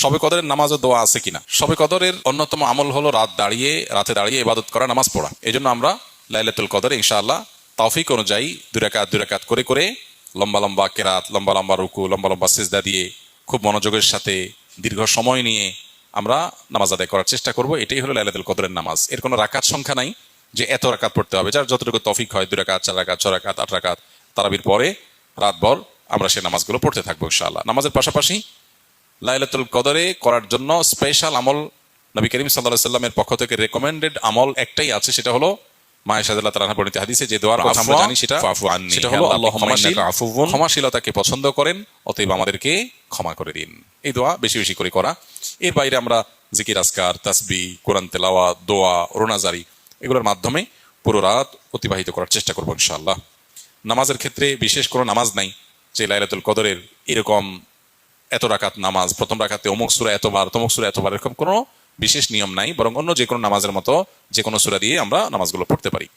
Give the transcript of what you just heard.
শবে কদরের নামাজ ও দোয়া আছে কিনা? শবে কদরের অন্যতম আমল হলো রাতে দাঁড়িয়ে ইবাদত করা, নামাজ পড়া। এই জন্য আমরা লাইলাতুল কদরে ইনশাআল্লাহ তৌফিক অনুযায়ী দুই রাকাত করে করে লম্বা লম্বা কেরাত, লম্বা লম্বা রুকু, লম্বা লম্বা সিজদা দিয়ে খুব মনোযোগের সাথে দীর্ঘ সময় নিয়ে আমরা নামাজ আদায় করার চেষ্টা করব। এটাই হলো লাইলাতুল কদরের নামাজ। এর কোনো রাকাত সংখ্যা নাই যে এত রাকাত পড়তে হবে। যার যতটুকু তৌফিক হয়, 2 রাকাত, 4 রাকাত, 6 রাকাত, 8 রাকাত, তারাবির পরে রাতভর আমরা সেই নামাজগুলো পড়তে থাকবো ইনশাআল্লাহ। নামাজের পাশাপাশি লাইলাতুল কদরে করার জন্য স্পেশাল আমল নবী করিম সাল্লাল্লাহু আলাইহি সাল্লামের পক্ষ থেকে রেকমেন্ডেড আমল একটাই আছে, সেটা হলো মা আয়েশা রাদিয়াল্লাহু তাআলা আনহা বর্ণিত হাদিসে যে দোয়ার কথা আমরা জানি সেটা হলো আল্লাহুম্মা ইন্নাকা আফুউন, ক্ষমাশীলতাকে পছন্দ করেন, অতএব আমাদেরকে ক্ষমা করে দিন। এই দোয়া বেশি বেশি করে করা। এর বাইরে আমরা জিকির, আজকার, তাসবিহ, কোরআন তেলাওয়াত, দোয়া, রোনাজারি এগুলোর মাধ্যমে পুরো রাত অতিবাহিত করার চেষ্টা করবো ইনশাআল্লাহ। নামাজের ক্ষেত্রে বিশেষ কোনো নামাজ নাই যে লাইলাতুল কদরের এরকম এত রাকাত নামাজ, প্রথম রাকাতে অমুক সূরা এতবার, তমুক সূরা এতবার, এরকম কোনো বিশেষ নিয়ম নাই। বরং অন্য যে কোনো নামাজের মতো যে কোনো সূরা দিয়ে আমরা নামাজগুলো পড়তে পারি।